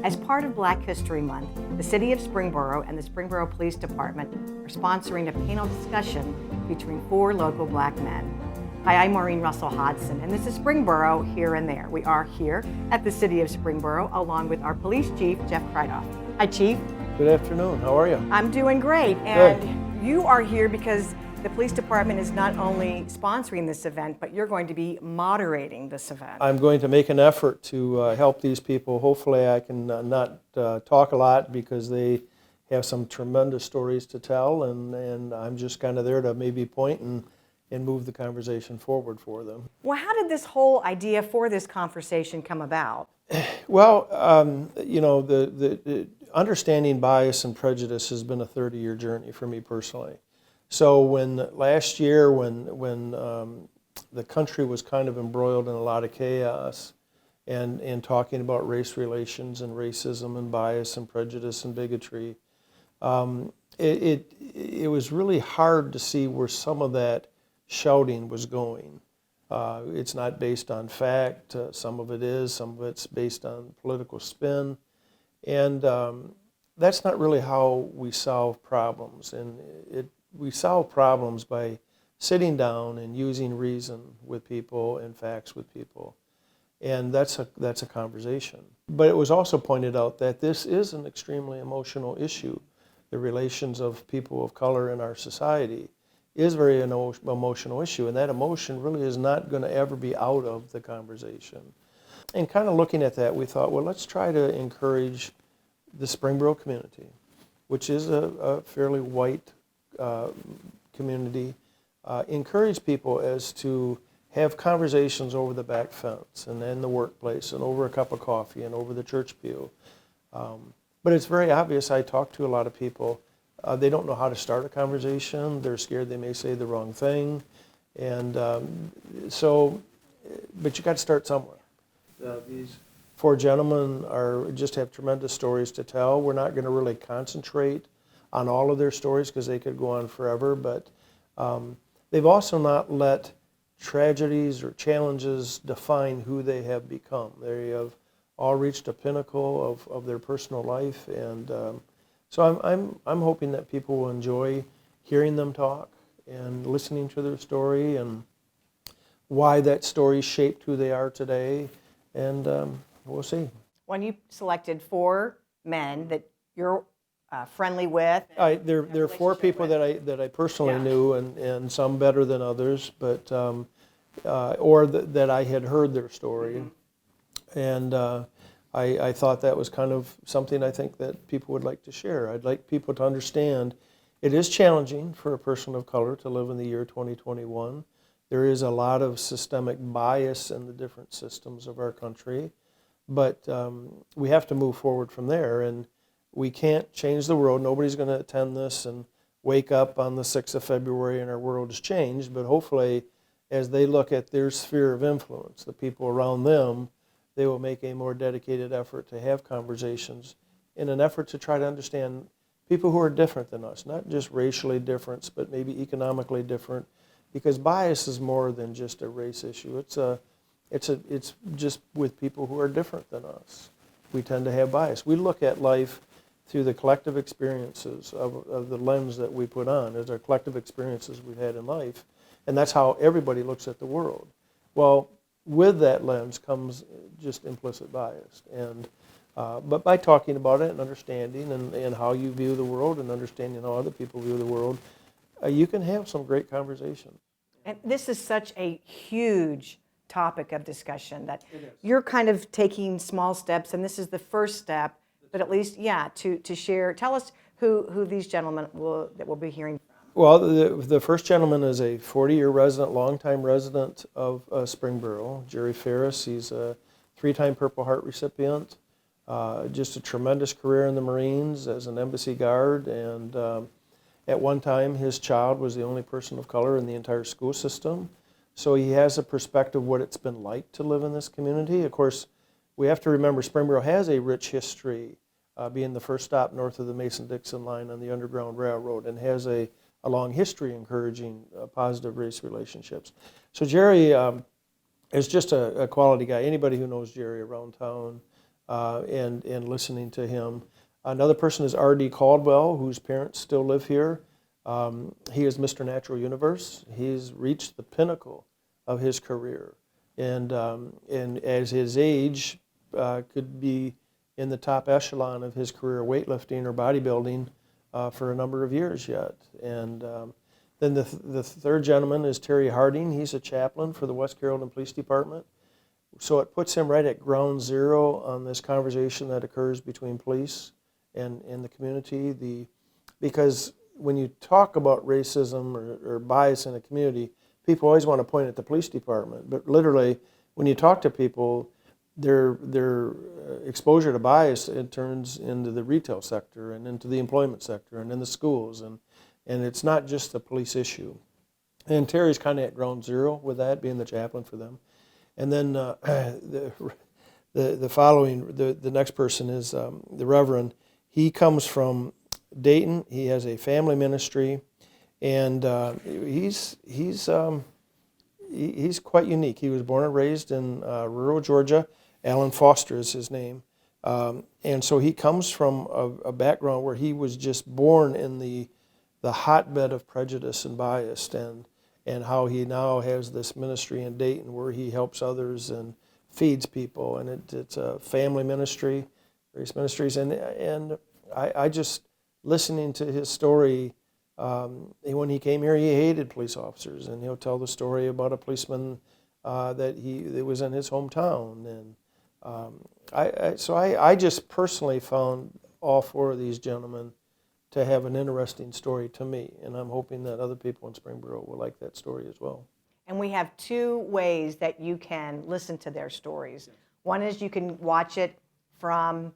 As part of Black History Month, the City of Springboro and the Springboro Police Department are sponsoring a panel discussion featuring 4 local Black men. Hi, I'm Maureen Russell Hodson, and this is Springboro Here and There. We are here at the City of Springboro along with our Police Chief, Jeff Kreidoff. Hi, Chief. Good afternoon. How are you? I'm doing great. And you are here because the police department is not only sponsoring this event, but you're going to be moderating this event. I'm going to make an effort to help these people. Hopefully I can not talk a lot because they have some tremendous stories to tell, and I'm just kind of there to maybe point and move the conversation forward for them. Well, how did this whole idea for this conversation come about? Well, the understanding bias and prejudice has been a 30-year journey for me personally. So last year when the country was kind of embroiled in a lot of chaos and talking about race relations and racism and bias and prejudice and bigotry, it was really hard to see where some of that shouting was going. It's not based on fact. Some of it is. Some of it's based on political spin. And that's not really how we solve problems. And we solve problems by sitting down and using reason with people and facts with people. And that's a conversation. But it was also pointed out that this is an extremely emotional issue. The relations of people of color in our society is a very emotional issue, and that emotion really is not going to ever be out of the conversation. And kind of looking at that, we thought, well, let's try to encourage the Springboro community, which is a fairly white community, encourage people as to have conversations over the back fence and in the workplace and over a cup of coffee and over the church pew. But it's very obvious. I talk to a lot of people. They don't know how to start a conversation. They're scared they may say the wrong thing. And but you got to start somewhere. These 4 gentlemen just have tremendous stories to tell. We're not going to really concentrate on all of their stories because they could go on forever, but they've also not let tragedies or challenges define who they have become. They have all reached a pinnacle of their personal life, and so I'm hoping that people will enjoy hearing them talk and listening to their story and why that story shaped who they are today, and we'll see. When you selected 4 men that you're friendly with, there are 4 people that I personally knew, and some better than others, but that I had heard their story, and I thought that was kind of something I think that people would like to share. I'd like people to understand it is challenging for a person of color to live in the year 2021. There is a lot of systemic bias in the different systems of our country, but we have to move forward from there, and we can't change the world. Nobody's going to attend this and wake up on the 6th of February and our world has changed, but hopefully as they look at their sphere of influence, the people around them, they will make a more dedicated effort to have conversations in an effort to try to understand people who are different than us, not just racially different, but maybe economically different, because bias is more than just a race issue. It's just with people who are different than us. We tend to have bias. We look at life through the collective experiences of the lens that we put on, as our collective experiences we've had in life, and that's how everybody looks at the world. Well, with that lens comes just implicit bias, but by talking about it and understanding and how you view the world and understanding how other people view the world, you can have some great conversation. And this is such a huge topic of discussion that you're kind of taking small steps, and this is the first step, but at least, to share. Tell us who these gentlemen that we'll be hearing from. Well, the first gentleman is a 40-year resident, longtime resident of Springboro, Jerry Ferris. He's a 3-time Purple Heart recipient, just a tremendous career in the Marines as an embassy guard, and at one time his child was the only person of color in the entire school system. So he has a perspective of what it's been like to live in this community. Of course, we have to remember Springboro has a rich history, being the first stop north of the Mason-Dixon line on the Underground Railroad, and has a long history encouraging positive race relationships. So Jerry is just a quality guy. Anybody who knows Jerry around town and listening to him. Another person is R.D. Caldwell, whose parents still live here. He is Mr. Natural Universe. He's reached the pinnacle of his career, and as his age could be in the top echelon of his career, weightlifting or bodybuilding, for a number of years yet. And then the third gentleman is Terry Harding. He's a chaplain for the West Carrollton Police Department. So it puts him right at ground zero on this conversation that occurs between police and the community. Because when you talk about racism or bias in a community, people always want to point at the police department. But literally, when you talk to people, their exposure to bias, it turns into the retail sector and into the employment sector and in the schools, and it's not just a police issue. And Terry's kind of at ground zero with that, being the chaplain for them. And then the next person is the Reverend. He comes from Dayton. He has a family ministry, and he's quite unique. He was born and raised in rural Georgia. Alan Foster is his name. And so he comes from a background where he was just born in the hotbed of prejudice and bias, and how he now has this ministry in Dayton where he helps others and feeds people. And it's a family ministry, various ministries. And I just, listening to his story, when he came here, he hated police officers. And he'll tell the story about a policeman that was in his hometown. And I just personally found all four of these gentlemen to have an interesting story to me, and I'm hoping that other people in Springboro will like that story as well. And we have two ways that you can listen to their stories. One is you can watch it from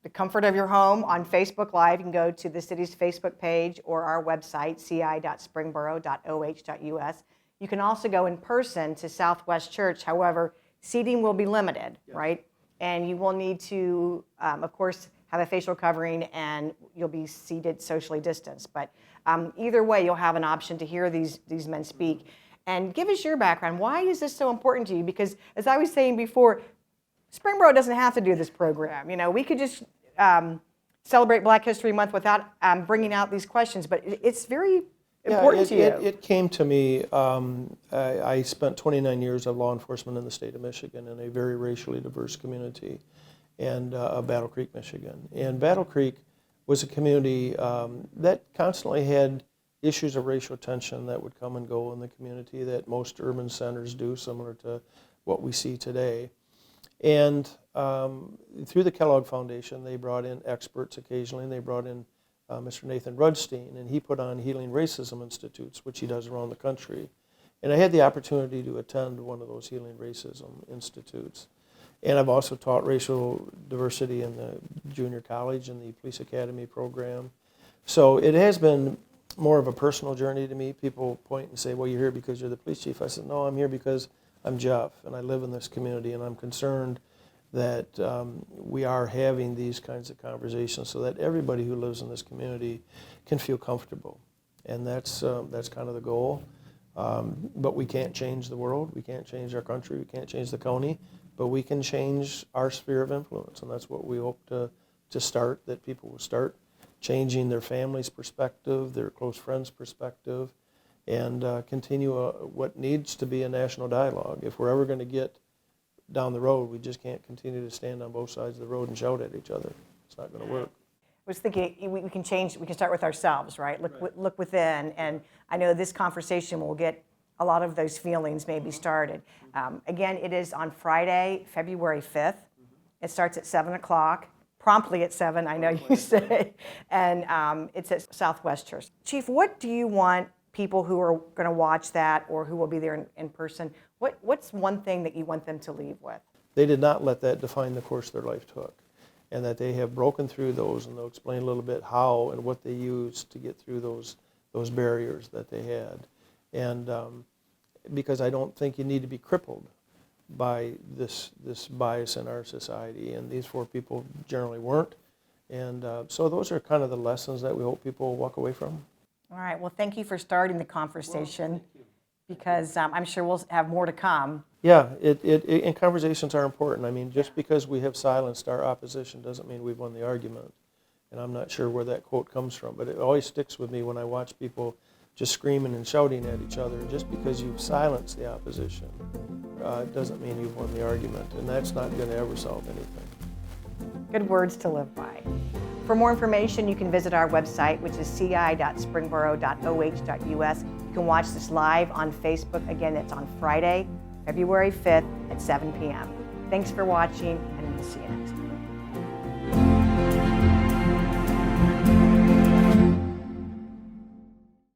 the comfort of your home on Facebook Live. You can go to the city's Facebook page or our website, ci.springboro.oh.us. You can also go in person to Southwest Church. However, seating will be limited, right? And you will need to, of course, have a facial covering, and you'll be seated socially distanced. But either way, you'll have an option to hear these men speak. And give us your background. Why is this so important to you? Because as I was saying before, Springboro doesn't have to do this program. You know, we could just celebrate Black History Month without bringing out these questions, but it's very important to you. It came to me. I spent 29 years of law enforcement in the state of Michigan in a very racially diverse community, and Battle Creek, Michigan. And Battle Creek was a community that constantly had issues of racial tension that would come and go in the community that most urban centers do, similar to what we see today. And through the Kellogg Foundation, they brought in experts occasionally, and they brought in Mr. Nathan Rudstein, and he put on Healing Racism Institutes, which he does around the country. And I had the opportunity to attend one of those Healing Racism Institutes. And I've also taught racial diversity in the junior college and the police academy program. So it has been more of a personal journey to me. People point and say, well, you're here because you're the police chief. I said, no, I'm here because I'm Jeff, and I live in this community, and I'm concerned that we are having these kinds of conversations so that everybody who lives in this community can feel comfortable. And that's kind of the goal. But we can't change the world. We can't change our country. We can't change the county. But we can change our sphere of influence, and that's what we hope to start, that people will start changing their family's perspective, their close friends' perspective, and continue what needs to be a national dialogue. If we're ever going to get down the road, we just can't continue to stand on both sides of the road and shout at each other. It's not going to work. I was thinking we can change. We can start with ourselves, right? Look within, and I know this conversation will get a lot of those feelings maybe started. Again, it is on Friday, February 5th. It starts at 7 o'clock, promptly at 7, I know you say, and it's at Southwest Church. Chief, what do you want people who are going to watch that or who will be there in person, what's one thing that you want them to leave with? They did not let that define the course their life took, and that they have broken through those, and they'll explain a little bit how and what they used to get through those barriers that they had. And because I don't think you need to be crippled by this bias in our society, and these four people generally weren't. And so those are kind of the lessons that we hope people walk away from. All right, well, thank you for starting the conversation. Well, thank you. because I'm sure we'll have more to come. Yeah, and conversations are important. I mean, just because we have silenced our opposition doesn't mean we've won the argument. And I'm not sure where that quote comes from, but it always sticks with me when I watch people just screaming and shouting at each other. Just because you've silenced the opposition doesn't mean you've won the argument, and that's not going to ever solve anything. Good words to live by. For more information, you can visit our website, which is ci.springboro.oh.us. You can watch this live on Facebook. Again, it's on Friday, February 5th at 7 p.m. Thanks for watching, and we'll see you next time.